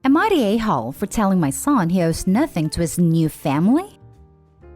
Am I the a-hole for telling my son he owes nothing to his new family?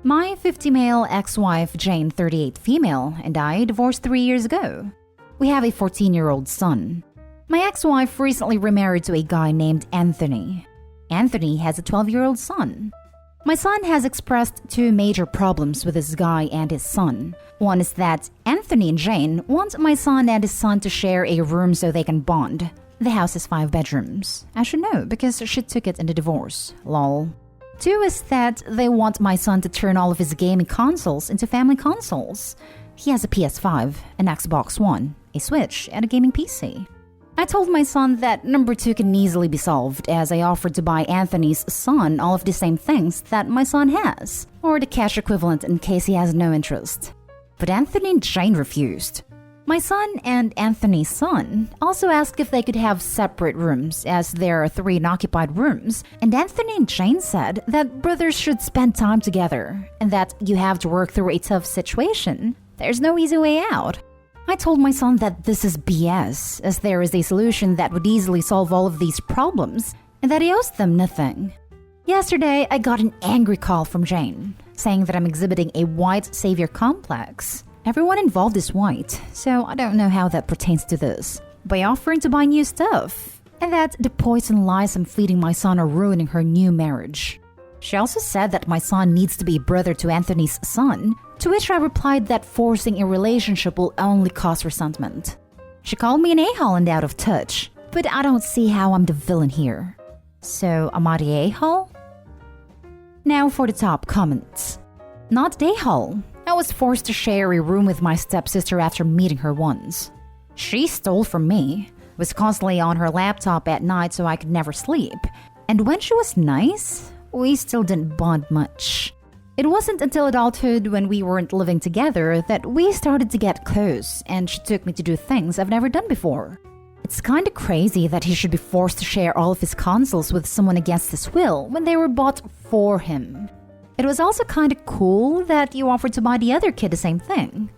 My 50-male ex-wife, Jane, 38 female, and I divorced 3 years ago. We have a 14-year-old son. My ex-wife recently remarried to a guy named Anthony. Anthony has a 12-year-old son. My son has expressed two major problems with this guy and his son. One is that Anthony and Jane want my son and his son to share a room so they can bond. The house has 5 bedrooms. I should know because she took it in the divorce. Lol. 2 is that they want my son to turn all of his gaming consoles into family consoles. He has a PS5, an Xbox One, a Switch, and a gaming PC. I told my son that number 2 can easily be solved as I offered to buy Anthony's son all of the same things that my son has, or the cash equivalent in case he has no interest. But Anthony and Jane refused. My son and Anthony's son also asked if they could have separate rooms as there are 3 unoccupied rooms, and Anthony and Jane said that brothers should spend time together and that you have to work through a tough situation. There's no easy way out. I told my son that this is BS, as there is a solution that would easily solve all of these problems, and that he owes them nothing. Yesterday, I got an angry call from Jane, saying that I'm exhibiting a white savior complex. Everyone involved is white, so I don't know how that pertains to this, by offering to buy new stuff, and that the poison lies I'm feeding my son are ruining her new marriage. She also said that my son needs to be a brother to Anthony's son, to which I replied that forcing a relationship will only cause resentment. She called me an a-hole and out of touch, but I don't see how I'm the villain here. So, am I the a-hole? Now for the top comments. Not the a-hole. I was forced to share a room with my stepsister after meeting her once. She stole from me, was constantly on her laptop at night so I could never sleep, and when she was nice, we still didn't bond much. It wasn't until adulthood when we weren't living together that we started to get close and she took me to do things I've never done before. It's kinda crazy that he should be forced to share all of his consoles with someone against his will when they were bought for him. It was also kinda cool that you offered to buy the other kid the same thing.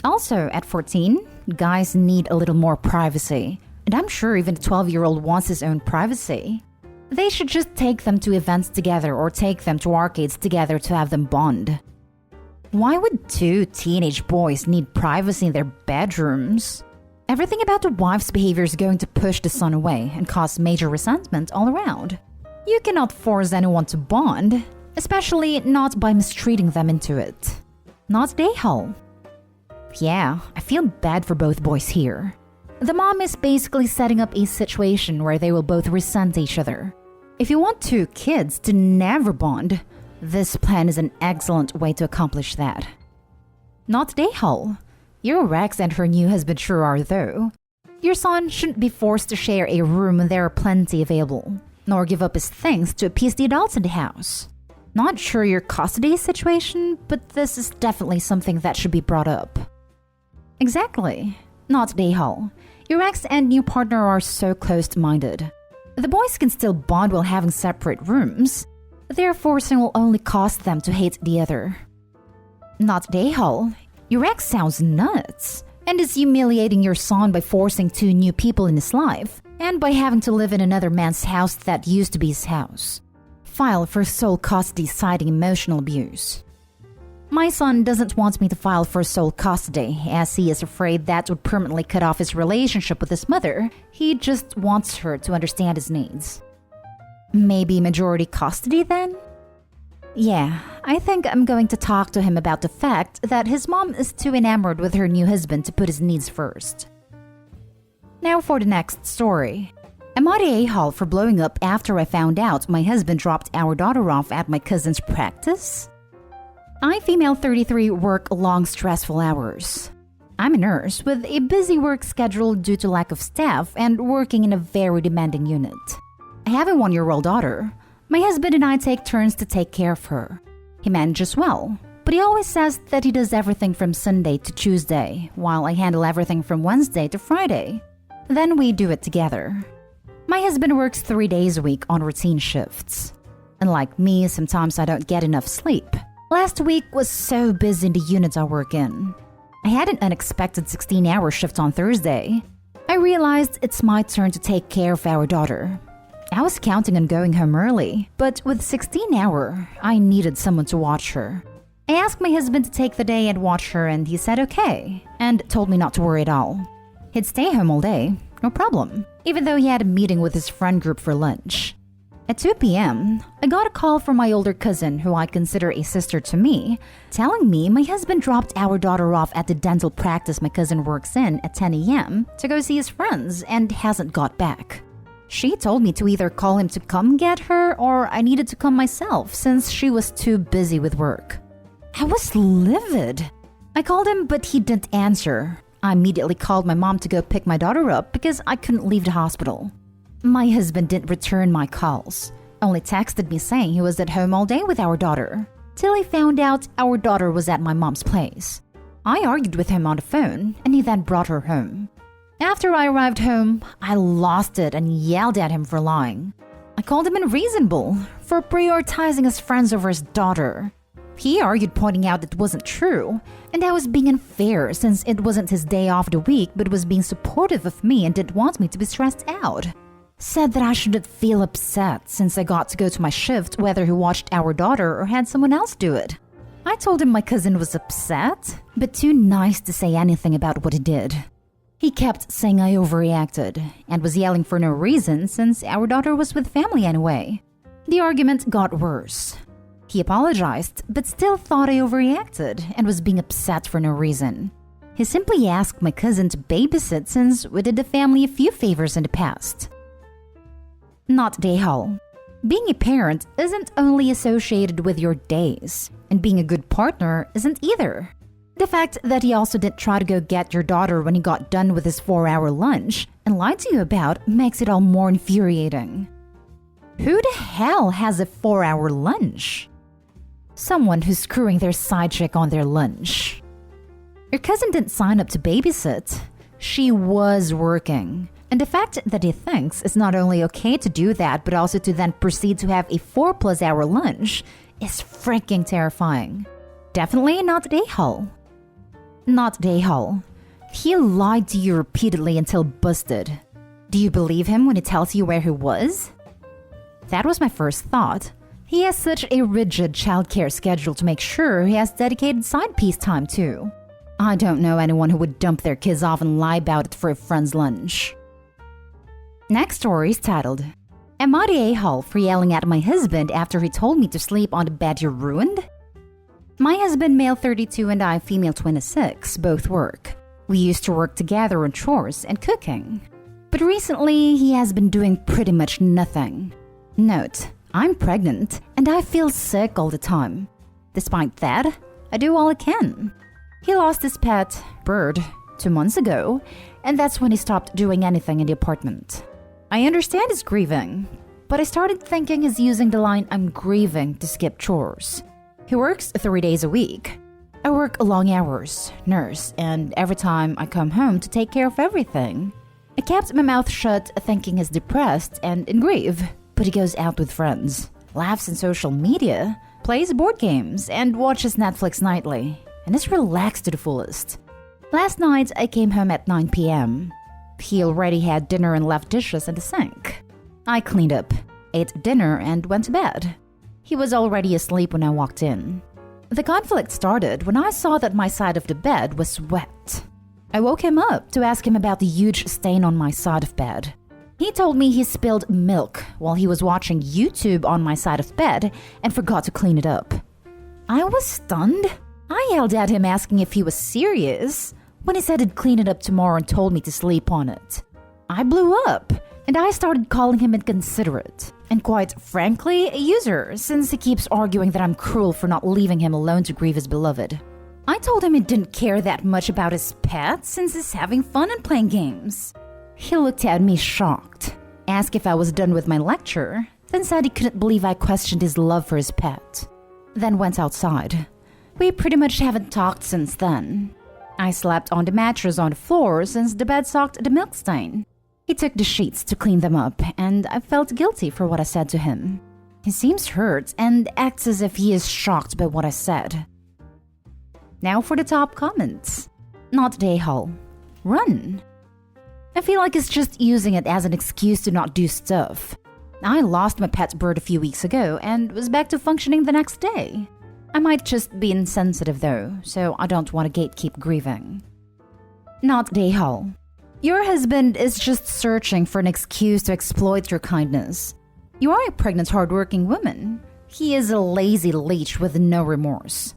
Also, at 14, guys need a little more privacy, and I'm sure even a 12-year-old wants his own privacy. They should just take them to events together or take them to arcades together to have them bond. Why would 2 teenage boys need privacy in their bedrooms? Everything about the wife's behavior is going to push the son away and cause major resentment all around. You cannot force anyone to bond, especially not by mistreating them into it. Not the a-hole. Yeah, I feel bad for both boys here. The mom is basically setting up a situation where they will both resent each other. If you want 2 kids to never bond, this plan is an excellent way to accomplish that. Not the a-hole. Your ex and her new husband sure are though. Your son shouldn't be forced to share a room when there are plenty available, nor give up his things to appease the adults in the house. Not sure your custody situation, but this is definitely something that should be brought up. Exactly. Not the a-hole. Your ex and new partner are so close-minded. The boys can still bond while having separate rooms. Their forcing will only cause them to hate the other. Not the a-hole. Your ex sounds nuts and is humiliating your son by forcing 2 new people in his life and by having to live in another man's house that used to be his house. File for sole custody citing emotional abuse. My son doesn't want me to file for sole custody as he is afraid that would permanently cut off his relationship with his mother. He just wants her to understand his needs. Maybe majority custody then? Yeah, I think I'm going to talk to him about the fact that his mom is too enamored with her new husband to put his needs first. Now for the next story. Am I the a-hole for blowing up after I found out my husband dropped our daughter off at my cousin's practice? I, female 33, work long stressful hours. I'm a nurse with a busy work schedule due to lack of staff and working in a very demanding unit. I have a 1-year-old daughter. My husband and I take turns to take care of her. He manages well, but he always says that he does everything from Sunday to Tuesday, while I handle everything from Wednesday to Friday. Then we do it together. My husband works 3 days a week on routine shifts. Unlike me, sometimes I don't get enough sleep. Last week was so busy in the unit I work in. I had an unexpected 16-hour shift on Thursday. I realized it's my turn to take care of our daughter. I was counting on going home early, but with 16 hour, I needed someone to watch her. I asked my husband to take the day and watch her, and he said okay, and told me not to worry at all. He'd stay home all day, no problem, even though he had a meeting with his friend group for lunch. At 2 p.m., I got a call from my older cousin, who I consider a sister to me, telling me my husband dropped our daughter off at the dental practice my cousin works in at 10 a.m. to go see his friends and hasn't got back. She told me to either call him to come get her or I needed to come myself since she was too busy with work. I was livid. I called him, but he didn't answer. I immediately called my mom to go pick my daughter up because I couldn't leave the hospital. My husband didn't return my calls, only texted me saying he was at home all day with our daughter, till he found out our daughter was at my mom's place. I argued with him on the phone, and he then brought her home. After I arrived home, I lost it and yelled at him for lying. I called him unreasonable for prioritizing his friends over his daughter. He argued, pointing out it wasn't true, and I was being unfair since it wasn't his day off the week but was being supportive of me and didn't want me to be stressed out. Said that I shouldn't feel upset since I got to go to my shift whether he watched our daughter or had someone else do it. I told him my cousin was upset, but too nice to say anything about what he did. He kept saying I overreacted and was yelling for no reason since our daughter was with family anyway. The argument got worse. He apologized, but still thought I overreacted and was being upset for no reason. He simply asked my cousin to babysit since we did the family a few favors in the past. Not day haul. Being a parent isn't only associated with your days, and being a good partner isn't either. The fact that he also didn't try to go get your daughter when he got done with his 4-hour lunch and lied to you about makes it all more infuriating. Who the hell has a 4-hour lunch? Someone who's screwing their side chick on their lunch. Your cousin didn't sign up to babysit. She was working. And the fact that he thinks it's not only okay to do that, but also to then proceed to have a 4+ hour lunch is freaking terrifying. Definitely not day haul. Not day haul. He lied to you repeatedly until busted. Do you believe him when he tells you where he was? That was my first thought. He has such a rigid childcare schedule to make sure he has dedicated side piece time too. I don't know anyone who would dump their kids off and lie about it for a friend's lunch. Next story is titled, Am I the a-hole for yelling at my husband after he told me to sleep on the bed you ruined? My husband, male 32, and I, female 26, both work. We used to work together on chores and cooking. But recently, he has been doing pretty much nothing. Note, I'm pregnant and I feel sick all the time. Despite that, I do all I can. He lost his pet, Bird, 2 months ago, and that's when he stopped doing anything in the apartment. I understand he's grieving, but I started thinking he's using the line "I'm grieving" to skip chores. He works 3 days a week. I work long hours, nurse, and every time I come home to take care of everything. I kept my mouth shut thinking he's depressed and in grief, but he goes out with friends, laughs on social media, plays board games, and watches Netflix nightly, and is relaxed to the fullest. Last night, I came home at 9 p.m. He already had dinner and left dishes in the sink. I cleaned up, ate dinner, and went to bed. He was already asleep when I walked in. The conflict started when I saw that my side of the bed was wet. I woke him up to ask him about the huge stain on my side of bed. He told me he spilled milk while he was watching YouTube on my side of bed and forgot to clean it up. I was stunned. I yelled at him asking if he was serious when he said he'd clean it up tomorrow and told me to sleep on it. I blew up and I started calling him inconsiderate and, quite frankly, a user since he keeps arguing that I'm cruel for not leaving him alone to grieve his beloved. I told him he didn't care that much about his pet since he's having fun and playing games. He looked at me shocked, asked if I was done with my lecture, then said he couldn't believe I questioned his love for his pet. Then went outside. We pretty much haven't talked since then. I slept on the mattress on the floor since the bed soaked the milk stain. He took the sheets to clean them up, and I felt guilty for what I said to him. He seems hurt and acts as if he is shocked by what I said. Now for the top comments. Not day haul. Run. I feel like he's just using it as an excuse to not do stuff. I lost my pet bird a few weeks ago and was back to functioning the next day. I might just be insensitive though, so I don't want to gatekeep grieving. Not Dayhall. Your husband is just searching for an excuse to exploit your kindness. You are a pregnant, hardworking woman. He is a lazy leech with no remorse.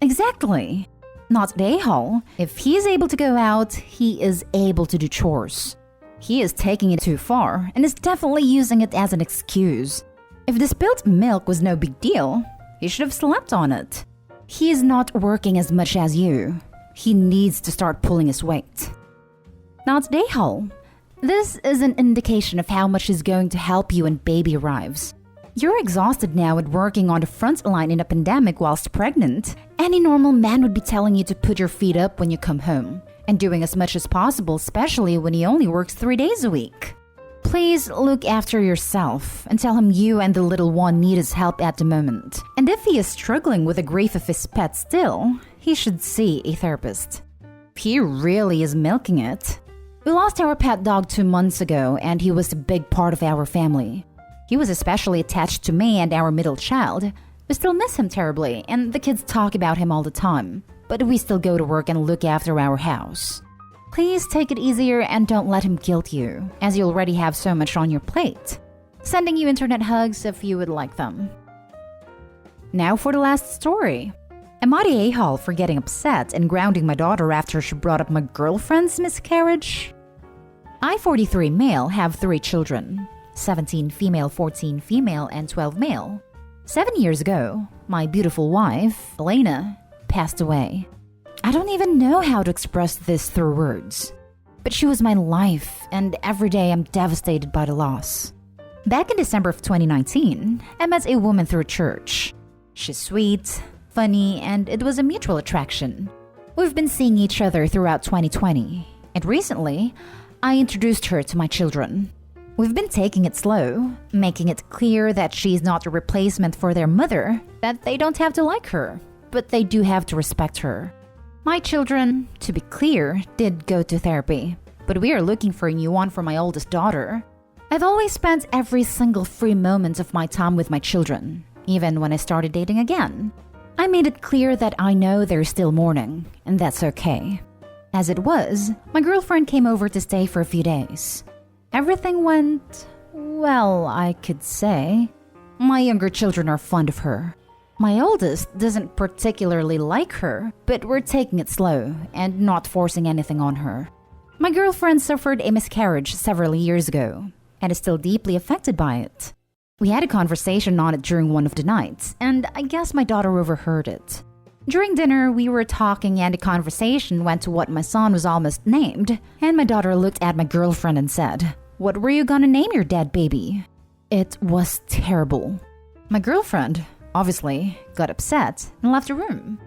Exactly. Not Dayhall. If he is able to go out, he is able to do chores. He is taking it too far and is definitely using it as an excuse. If the spilled milk was no big deal, he should have slept on it. He is not working as much as you. He needs to start pulling his weight. Not Dayhall. This is an indication of how much he's going to help you when baby arrives. You're exhausted now with working on the front line in a pandemic whilst pregnant. Any normal man would be telling you to put your feet up when you come home, and doing as much as possible, especially when he only works 3 days a week. Please look after yourself and tell him you and the little one need his help at the moment. And if he is struggling with the grief of his pet still, he should see a therapist. He really is milking it. We lost our pet dog 2 months ago, and he was a big part of our family. He was especially attached to me and our middle child. We still miss him terribly, and the kids talk about him all the time. But we still go to work and look after our house. Please take it easier and don't let him guilt you, as you already have so much on your plate. Sending you internet hugs if you would like them. Now for the last story. Am I the a-hole for getting upset and grounding my daughter after she brought up my girlfriend's miscarriage? I, 43 male, have 3 children. 17 female, 14 female, and 12 male. 7 years ago, my beautiful wife, Elena, passed away. I don't even know how to express this through words. But she was my life, and every day I'm devastated by the loss. Back in December of 2019, I met a woman through church. She's sweet, funny, and it was a mutual attraction. We've been seeing each other throughout 2020, and recently, I introduced her to my children. We've been taking it slow, making it clear that she's not a replacement for their mother, that they don't have to like her, but they do have to respect her. My children, to be clear, did go to therapy, but we are looking for a new one for my oldest daughter. I've always spent every single free moment of my time with my children, even when I started dating again. I made it clear that I know they're still mourning, and that's okay. As it was, my girlfriend came over to stay for a few days. Everything went, well, I could say. My younger children are fond of her. My oldest doesn't particularly like her, but we're taking it slow and not forcing anything on her. My girlfriend suffered a miscarriage several years ago and is still deeply affected by it. We had a conversation on it during one of the nights, and I guess my daughter overheard it. During dinner, we were talking and the conversation went to what my son was almost named, and my daughter looked at my girlfriend and said, "What were you gonna name your dead baby?" It was terrible. My girlfriend, obviously, got upset and left the room.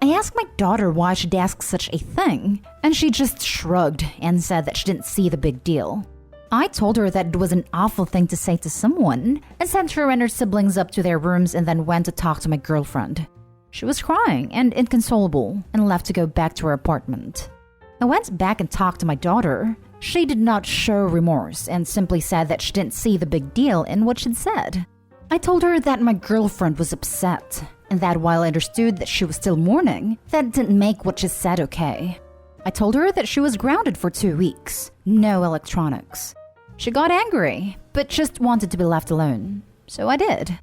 I asked my daughter why she'd ask such a thing, and she just shrugged and said that she didn't see the big deal. I told her that it was an awful thing to say to someone and sent her and her siblings up to their rooms and then went to talk to my girlfriend. She was crying and inconsolable and left to go back to her apartment. I went back and talked to my daughter. She did not show remorse and simply said that she didn't see the big deal in what she'd said. I told her that my girlfriend was upset and that while I understood that she was still mourning, that didn't make what she said okay. I told her that she was grounded for 2 weeks, no electronics. She got angry, but just wanted to be left alone, so I did.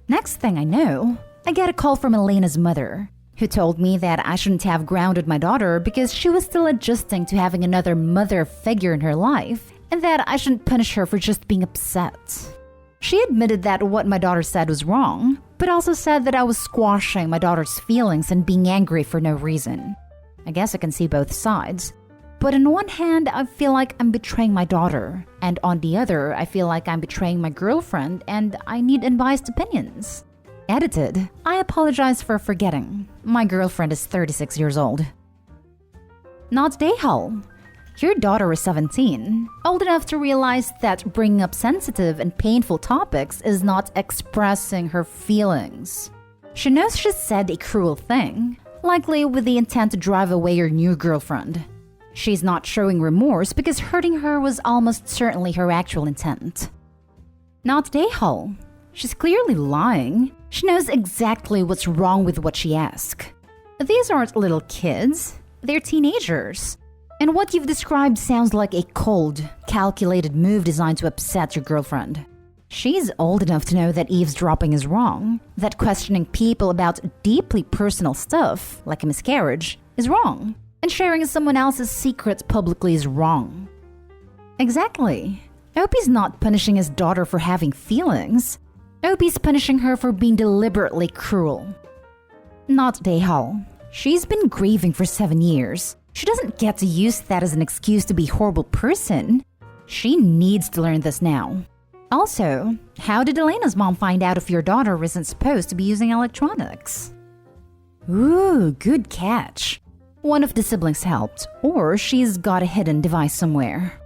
Next thing I know, I get a call from Elena's mother, who told me that I shouldn't have grounded my daughter because she was still adjusting to having another mother figure in her life, and that I shouldn't punish her for just being upset. She admitted that what my daughter said was wrong, but also said that I was squashing my daughter's feelings and being angry for no reason. I guess I can see both sides. But on one hand, I feel like I'm betraying my daughter, and on the other, I feel like I'm betraying my girlfriend and I need unbiased opinions. Edited, I apologize for forgetting. My girlfriend is 36 years old. Not Dayhall. Your daughter is 17, old enough to realize that bringing up sensitive and painful topics is not expressing her feelings. She knows she said a cruel thing, likely with the intent to drive away your new girlfriend. She's not showing remorse because hurting her was almost certainly her actual intent. Not Dayhall. She's clearly lying. She knows exactly what's wrong with what she asked. These aren't little kids. They're teenagers. And what you've described sounds like a cold, calculated move designed to upset your girlfriend. She's old enough to know that eavesdropping is wrong, that questioning people about deeply personal stuff, like a miscarriage, is wrong, and sharing someone else's secrets publicly is wrong. Exactly. Opie's not punishing his daughter for having feelings. Opie's punishing her for being deliberately cruel. Not Dayhall. She's been grieving for 7 years. She doesn't get to use that as an excuse to be a horrible person. She needs to learn this now. Also, how did Elena's mom find out if your daughter isn't supposed to be using electronics? Ooh, good catch. One of the siblings helped, or she's got a hidden device somewhere.